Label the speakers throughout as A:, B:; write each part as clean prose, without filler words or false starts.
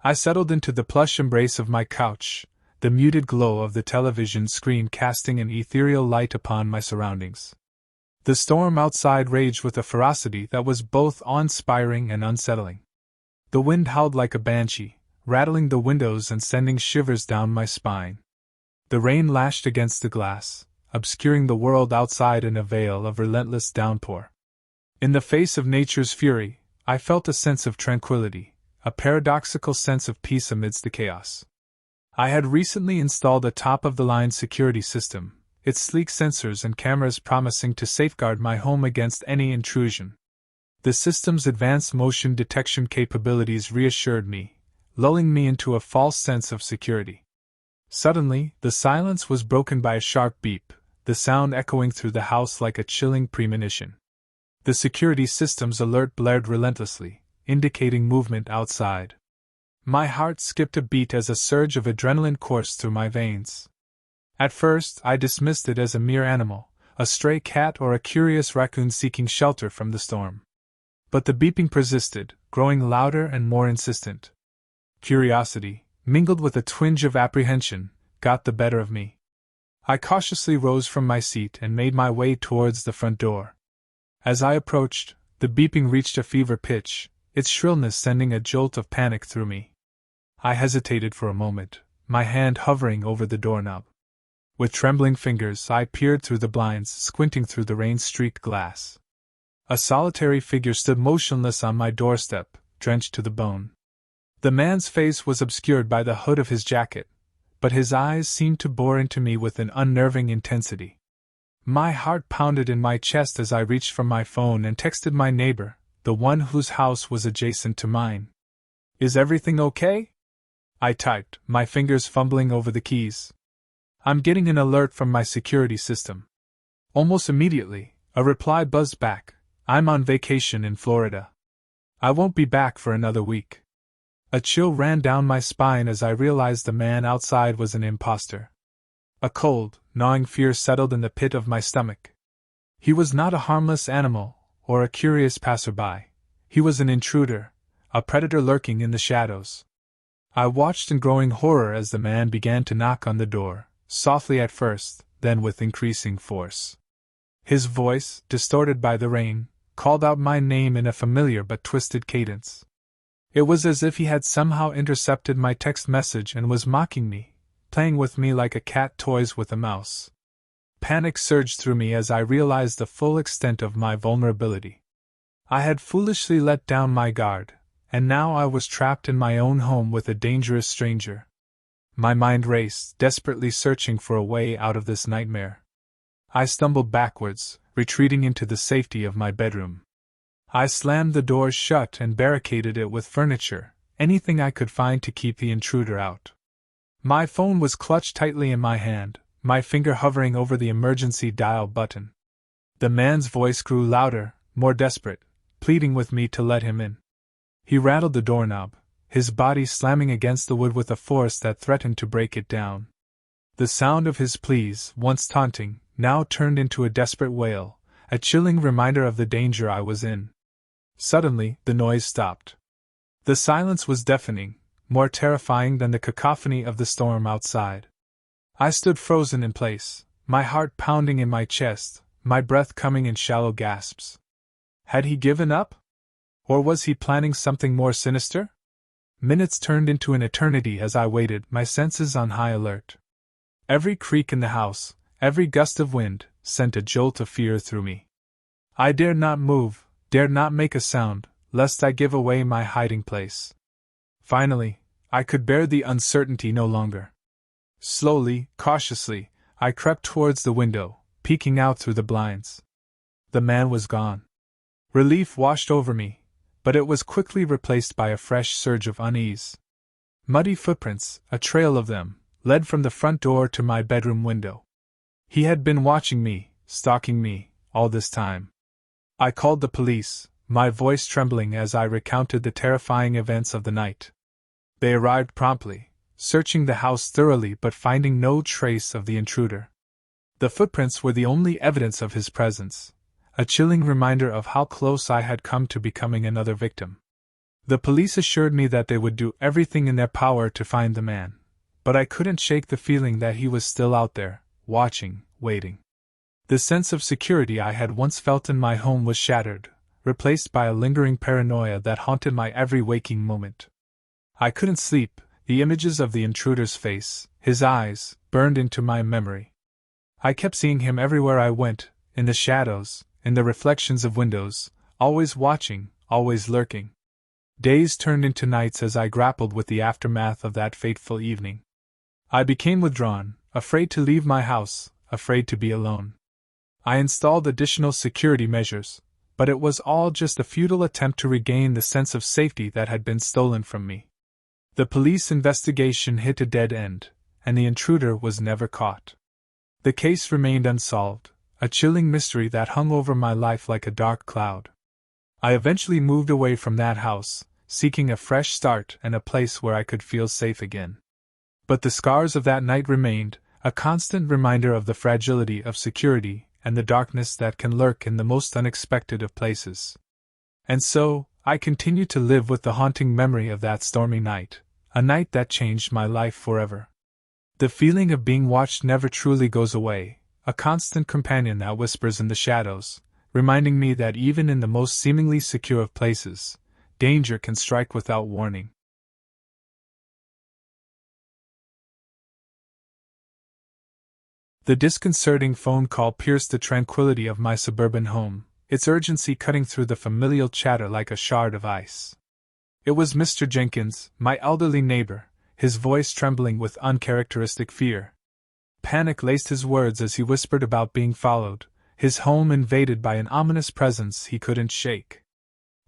A: I settled into the plush embrace of my couch, the muted glow of the television screen casting an ethereal light upon my surroundings. The storm outside raged with a ferocity that was both awe-inspiring and unsettling. The wind howled like a banshee, rattling the windows and sending shivers down my spine. The rain lashed against the glass, obscuring the world outside in a veil of relentless downpour. In the face of nature's fury, I felt a sense of tranquility, a paradoxical sense of peace amidst the chaos. I had recently installed a top-of-the-line security system, its sleek sensors and cameras promising to safeguard my home against any intrusion. The system's advanced motion detection capabilities reassured me, lulling me into a false sense of security. Suddenly, the silence was broken by a sharp beep, the sound echoing through the house like a chilling premonition. The security system's alert blared relentlessly, indicating movement outside. My heart skipped a beat as a surge of adrenaline coursed through my veins. At first, I dismissed it as a mere animal, a stray cat or a curious raccoon seeking shelter from the storm. But the beeping persisted, growing louder and more insistent. Curiosity, mingled with a twinge of apprehension, got the better of me. I cautiously rose from my seat and made my way towards the front door. As I approached, the beeping reached a fever pitch, its shrillness sending a jolt of panic through me. I hesitated for a moment, my hand hovering over the doorknob. With trembling fingers, I peered through the blinds, squinting through the rain-streaked glass. A solitary figure stood motionless on my doorstep, drenched to the bone. The man's face was obscured by the hood of his jacket, but his eyes seemed to bore into me with an unnerving intensity. My heart pounded in my chest as I reached for my phone and texted my neighbor, the one whose house was adjacent to mine. "Is everything okay?" I typed, my fingers fumbling over the keys. "I'm getting an alert from my security system." Almost immediately, a reply buzzed back, "I'm on vacation in Florida. I won't be back for another week." A chill ran down my spine as I realized the man outside was an imposter. A cold, gnawing fear settled in the pit of my stomach. He was not a harmless animal, or a curious passerby. He was an intruder, a predator lurking in the shadows. I watched in growing horror as the man began to knock on the door, softly at first, then with increasing force. His voice, distorted by the rain, called out my name in a familiar but twisted cadence. It was as if he had somehow intercepted my text message and was mocking me, playing with me like a cat toys with a mouse. Panic surged through me as I realized the full extent of my vulnerability. I had foolishly let down my guard, and now I was trapped in my own home with a dangerous stranger. My mind raced, desperately searching for a way out of this nightmare. I stumbled backwards, retreating into the safety of my bedroom. I slammed the door shut and barricaded it with furniture, anything I could find to keep the intruder out. My phone was clutched tightly in my hand, my finger hovering over the emergency dial button. The man's voice grew louder, more desperate, pleading with me to let him in. He rattled the doorknob, his body slamming against the wood with a force that threatened to break it down. The sound of his pleas, once taunting, now turned into a desperate wail, a chilling reminder of the danger I was in. Suddenly, the noise stopped. The silence was deafening, more terrifying than the cacophony of the storm outside. I stood frozen in place, my heart pounding in my chest, my breath coming in shallow gasps. Had he given up? Or was he planning something more sinister? Minutes turned into an eternity as I waited, my senses on high alert. Every creak in the house, every gust of wind, sent a jolt of fear through me. I dared not move, dared not make a sound, lest I give away my hiding place. Finally, I could bear the uncertainty no longer. Slowly, cautiously, I crept towards the window, peeking out through the blinds. The man was gone. Relief washed over me, but it was quickly replaced by a fresh surge of unease. Muddy footprints, a trail of them, led from the front door to my bedroom window. He had been watching me, stalking me, all this time. I called the police, my voice trembling as I recounted the terrifying events of the night. They arrived promptly, searching the house thoroughly but finding no trace of the intruder. The footprints were the only evidence of his presence, a chilling reminder of how close I had come to becoming another victim. The police assured me that they would do everything in their power to find the man, but I couldn't shake the feeling that he was still out there, watching, waiting. The sense of security I had once felt in my home was shattered, replaced by a lingering paranoia that haunted my every waking moment. I couldn't sleep. The images of the intruder's face, his eyes, burned into my memory. I kept seeing him everywhere I went, in the shadows, in the reflections of windows, always watching, always lurking. Days turned into nights as I grappled with the aftermath of that fateful evening. I became withdrawn, afraid to leave my house, afraid to be alone. I installed additional security measures, but it was all just a futile attempt to regain the sense of safety that had been stolen from me. The police investigation hit a dead end, and the intruder was never caught. The case remained unsolved, a chilling mystery that hung over my life like a dark cloud. I eventually moved away from that house, seeking a fresh start and a place where I could feel safe again. But the scars of that night remained, a constant reminder of the fragility of security and the darkness that can lurk in the most unexpected of places. And so, I continue to live with the haunting memory of that stormy night, a night that changed my life forever. The feeling of being watched never truly goes away, a constant companion that whispers in the shadows, reminding me that even in the most seemingly secure of places, danger can strike without warning. The disconcerting phone call pierced the tranquility of my suburban home, its urgency cutting through the familial chatter like a shard of ice. It was Mr. Jenkins, my elderly neighbor, his voice trembling with uncharacteristic fear. Panic laced his words as he whispered about being followed, his home invaded by an ominous presence he couldn't shake.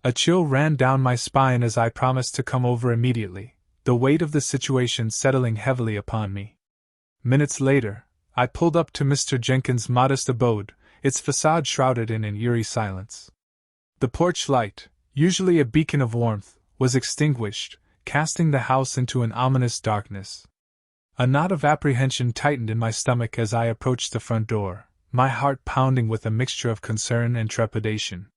A: A chill ran down my spine as I promised to come over immediately, the weight of the situation settling heavily upon me. Minutes later, I pulled up to Mr. Jenkins' modest abode, its facade shrouded in an eerie silence. The porch light, usually a beacon of warmth, was extinguished, casting the house into an ominous darkness. A knot of apprehension tightened in my stomach as I approached the front door, my heart pounding with a mixture of concern and trepidation.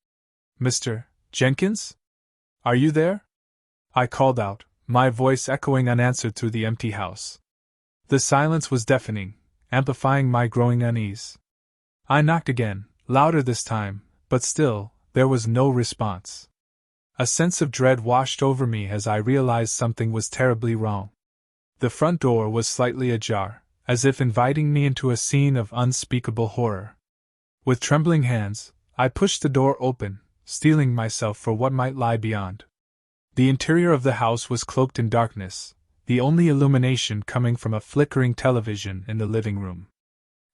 A: "Mr. Jenkins? Are you there?" I called out, my voice echoing unanswered through the empty house. The silence was deafening, amplifying my growing unease. I knocked again, louder this time, but still, there was no response. A sense of dread washed over me as I realized something was terribly wrong. The front door was slightly ajar, as if inviting me into a scene of unspeakable horror. With trembling hands, I pushed the door open, steeling myself for what might lie beyond. The interior of the house was cloaked in darkness, the only illumination coming from a flickering television in the living room.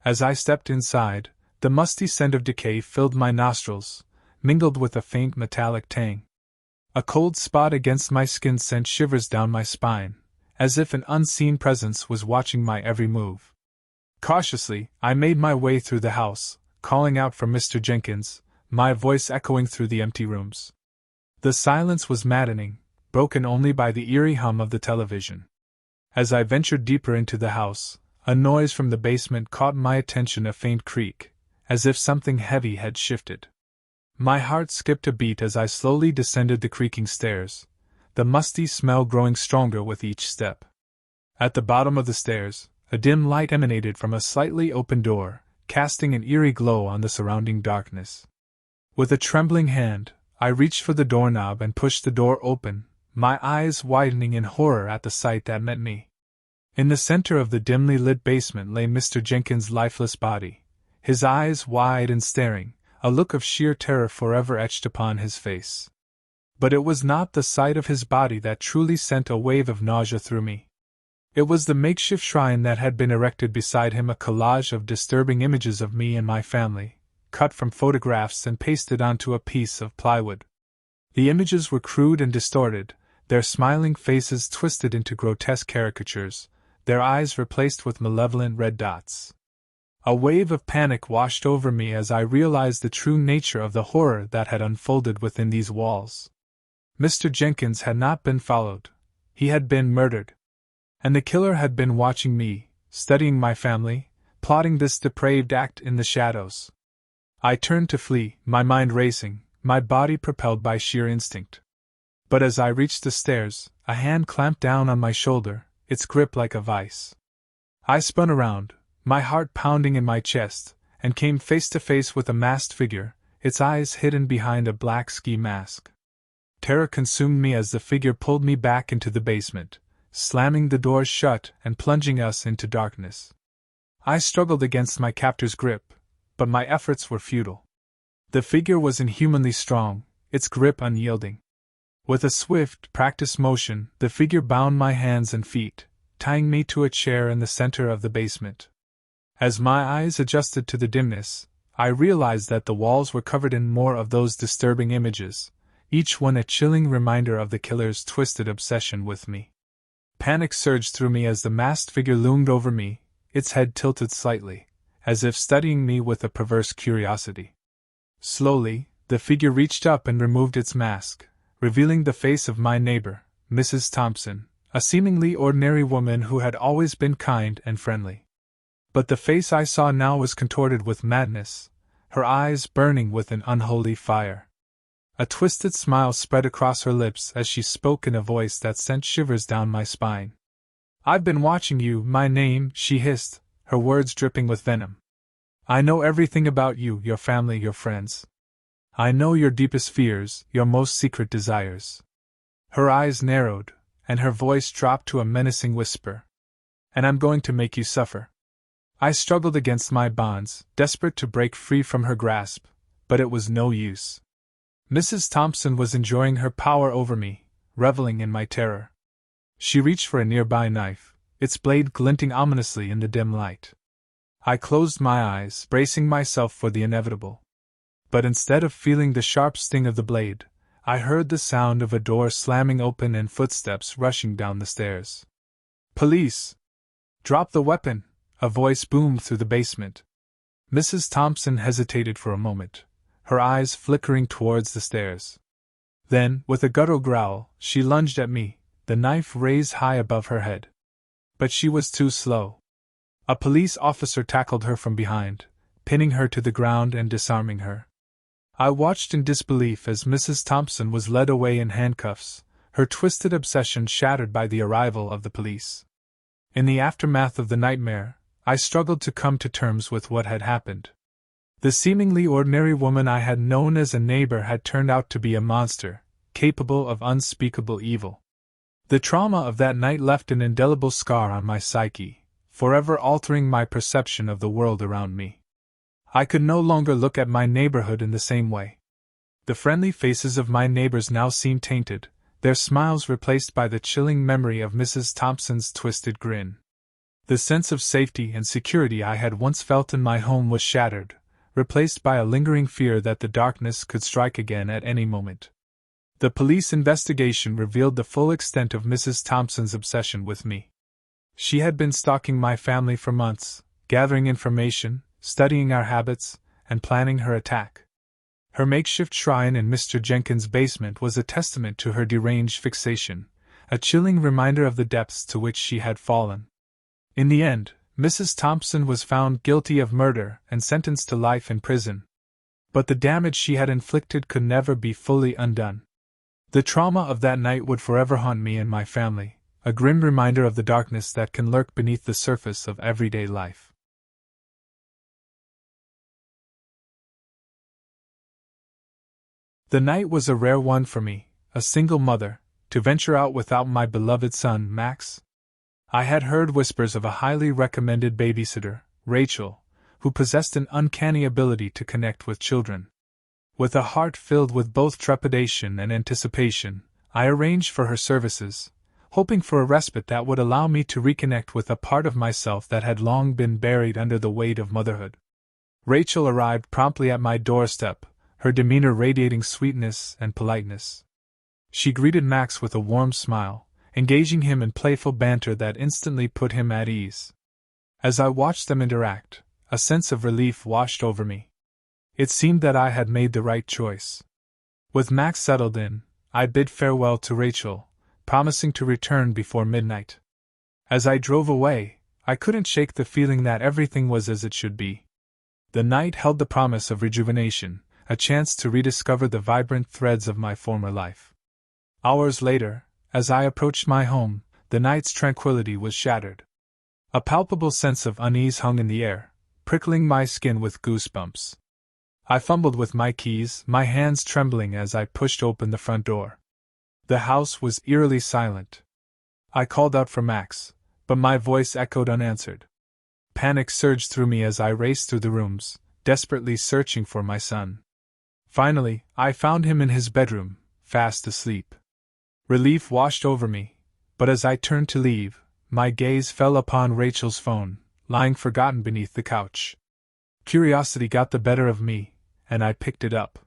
A: As I stepped inside, the musty scent of decay filled my nostrils, mingled with a faint metallic tang. A cold spot against my skin sent shivers down my spine, as if an unseen presence was watching my every move. Cautiously, I made my way through the house, calling out for Mr. Jenkins, my voice echoing through the empty rooms. The silence was maddening, broken only by the eerie hum of the television. As I ventured deeper into the house, a noise from the basement caught my attention, a faint creak, as if something heavy had shifted. My heart skipped a beat as I slowly descended the creaking stairs, the musty smell growing stronger with each step. At the bottom of the stairs, a dim light emanated from a slightly open door, casting an eerie glow on the surrounding darkness. With a trembling hand, I reached for the doorknob and pushed the door open, my eyes widening in horror at the sight that met me. In the center of the dimly lit basement lay Mr. Jenkins' lifeless body, his eyes wide and staring, a look of sheer terror forever etched upon his face. But it was not the sight of his body that truly sent a wave of nausea through me. It was the makeshift shrine that had been erected beside him, a collage of disturbing images of me and my family, cut from photographs and pasted onto a piece of plywood. The images were crude and distorted, their smiling faces twisted into grotesque caricatures, their eyes replaced with malevolent red dots. A wave of panic washed over me as I realized the true nature of the horror that had unfolded within these walls. Mr. Jenkins had not been followed. He had been murdered. And the killer had been watching me, studying my family, plotting this depraved act in the shadows. I turned to flee, my mind racing, my body propelled by sheer instinct. But as I reached the stairs, a hand clamped down on my shoulder, its grip like a vice. I spun around, my heart pounding in my chest, and came face to face with a masked figure, its eyes hidden behind a black ski mask. Terror consumed me as the figure pulled me back into the basement, slamming the doors shut and plunging us into darkness. I struggled against my captor's grip, but my efforts were futile. The figure was inhumanly strong, its grip unyielding. With a swift, practiced motion, the figure bound my hands and feet, tying me to a chair in the center of the basement. As my eyes adjusted to the dimness, I realized that the walls were covered in more of those disturbing images, each one a chilling reminder of the killer's twisted obsession with me. Panic surged through me as the masked figure loomed over me, its head tilted slightly, as if studying me with a perverse curiosity. Slowly, the figure reached up and removed its mask, revealing the face of my neighbor, Mrs. Thompson, a seemingly ordinary woman who had always been kind and friendly. But the face I saw now was contorted with madness, her eyes burning with an unholy fire. A twisted smile spread across her lips as she spoke in a voice that sent shivers down my spine. "I've been watching you, my name," she hissed, her words dripping with venom. "I know everything about you, your family, your friends. I know your deepest fears, your most secret desires." Her eyes narrowed, and her voice dropped to a menacing whisper. "And I'm going to make you suffer." I struggled against my bonds, desperate to break free from her grasp, but it was no use. Mrs. Thompson was enjoying her power over me, reveling in my terror. She reached for a nearby knife, its blade glinting ominously in the dim light. I closed my eyes, bracing myself for the inevitable. But instead of feeling the sharp sting of the blade, I heard the sound of a door slamming open and footsteps rushing down the stairs. "Police! Drop the weapon!" a voice boomed through the basement. Mrs. Thompson hesitated for a moment, her eyes flickering towards the stairs. Then, with a guttural growl, she lunged at me, the knife raised high above her head. But she was too slow. A police officer tackled her from behind, pinning her to the ground and disarming her. I watched in disbelief as Mrs. Thompson was led away in handcuffs, her twisted obsession shattered by the arrival of the police. In the aftermath of the nightmare, I struggled to come to terms with what had happened. The seemingly ordinary woman I had known as a neighbor had turned out to be a monster, capable of unspeakable evil. The trauma of that night left an indelible scar on my psyche, forever altering my perception of the world around me. I could no longer look at my neighborhood in the same way. The friendly faces of my neighbors now seemed tainted, their smiles replaced by the chilling memory of Mrs. Thompson's twisted grin. The sense of safety and security I had once felt in my home was shattered, replaced by a lingering fear that the darkness could strike again at any moment. The police investigation revealed the full extent of Mrs. Thompson's obsession with me. She had been stalking my family for months, gathering information, studying our habits, and planning her attack. Her makeshift shrine in Mr. Jenkins' basement was a testament to her deranged fixation, a chilling reminder of the depths to which she had fallen. In the end, Mrs. Thompson was found guilty of murder and sentenced to life in prison. But the damage she had inflicted could never be fully undone. The trauma of that night would forever haunt me and my family, a grim reminder of the darkness that can lurk beneath the surface of everyday life. The night was a rare one for me, a single mother, to venture out without my beloved son, Max. I had heard whispers of a highly recommended babysitter, Rachel, who possessed an uncanny ability to connect with children. With a heart filled with both trepidation and anticipation, I arranged for her services, hoping for a respite that would allow me to reconnect with a part of myself that had long been buried under the weight of motherhood. Rachel arrived promptly at my doorstep, her demeanor radiating sweetness and politeness. She greeted Max with a warm smile, engaging him in playful banter that instantly put him at ease. As I watched them interact, a sense of relief washed over me. It seemed that I had made the right choice. With Max settled in, I bid farewell to Rachel, promising to return before midnight. As I drove away, I couldn't shake the feeling that everything was as it should be. The night held the promise of rejuvenation, a chance to rediscover the vibrant threads of my former life. Hours later, as I approached my home, the night's tranquility was shattered. A palpable sense of unease hung in the air, prickling my skin with goosebumps. I fumbled with my keys, my hands trembling as I pushed open the front door. The house was eerily silent. I called out for Max, but my voice echoed unanswered. Panic surged through me as I raced through the rooms, desperately searching for my son. Finally, I found him in his bedroom, fast asleep. Relief washed over me, but as I turned to leave, my gaze fell upon Rachel's phone, lying forgotten beneath the couch. Curiosity got the better of me, and I picked it up.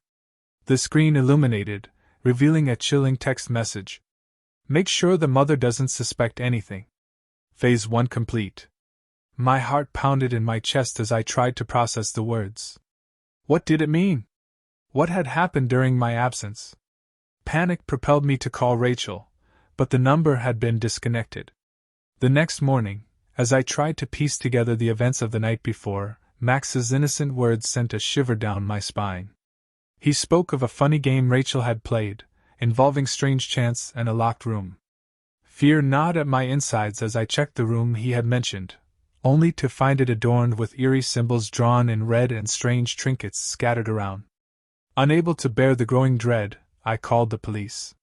A: The screen illuminated, revealing a chilling text message. "Make sure the mother doesn't suspect anything. Phase 1 complete." My heart pounded in my chest as I tried to process the words. What did it mean? What had happened during my absence? Panic propelled me to call Rachel, but the number had been disconnected. The next morning, as I tried to piece together the events of the night before, Max's innocent words sent a shiver down my spine. He spoke of a funny game Rachel had played, involving strange chants and a locked room. Fear gnawed at my insides as I checked the room he had mentioned, only to find it adorned with eerie symbols drawn in red and strange trinkets scattered around. Unable to bear the growing dread, I called the police.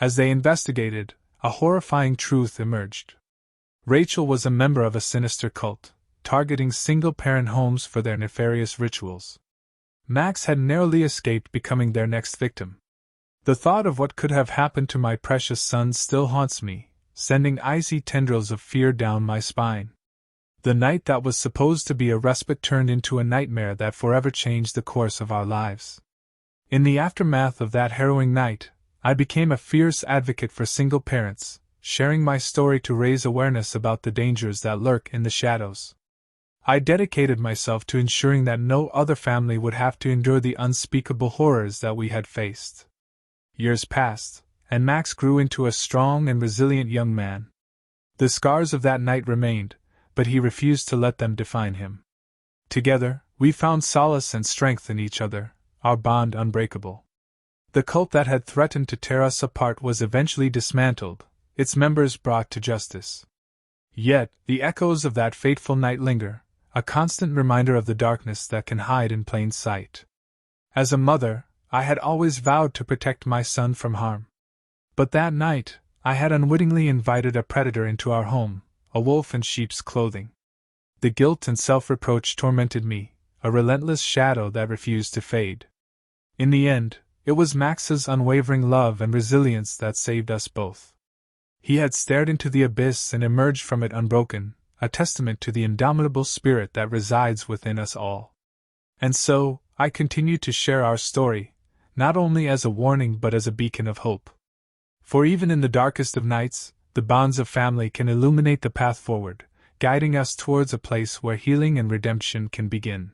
A: As they investigated, a horrifying truth emerged. Rachel was a member of a sinister cult, targeting single-parent homes for their nefarious rituals. Max had narrowly escaped becoming their next victim. The thought of what could have happened to my precious son still haunts me, sending icy tendrils of fear down my spine. The night that was supposed to be a respite turned into a nightmare that forever changed the course of our lives. In the aftermath of that harrowing night, I became a fierce advocate for single parents, sharing my story to raise awareness about the dangers that lurk in the shadows. I dedicated myself to ensuring that no other family would have to endure the unspeakable horrors that we had faced. Years passed, and Max grew into a strong and resilient young man. The scars of that night remained, but he refused to let them define him. Together, we found solace and strength in each other, our bond unbreakable. The cult that had threatened to tear us apart was eventually dismantled, its members brought to justice. Yet, the echoes of that fateful night linger, a constant reminder of the darkness that can hide in plain sight. As a mother, I had always vowed to protect my son from harm. But that night, I had unwittingly invited a predator into our home, a wolf in sheep's clothing. The guilt and self-reproach tormented me, a relentless shadow that refused to fade. In the end, it was Max's unwavering love and resilience that saved us both. He had stared into the abyss and emerged from it unbroken, a testament to the indomitable spirit that resides within us all. And so, I continue to share our story, not only as a warning but as a beacon of hope. For even in the darkest of nights, the bonds of family can illuminate the path forward, guiding us towards a place where healing and redemption can begin.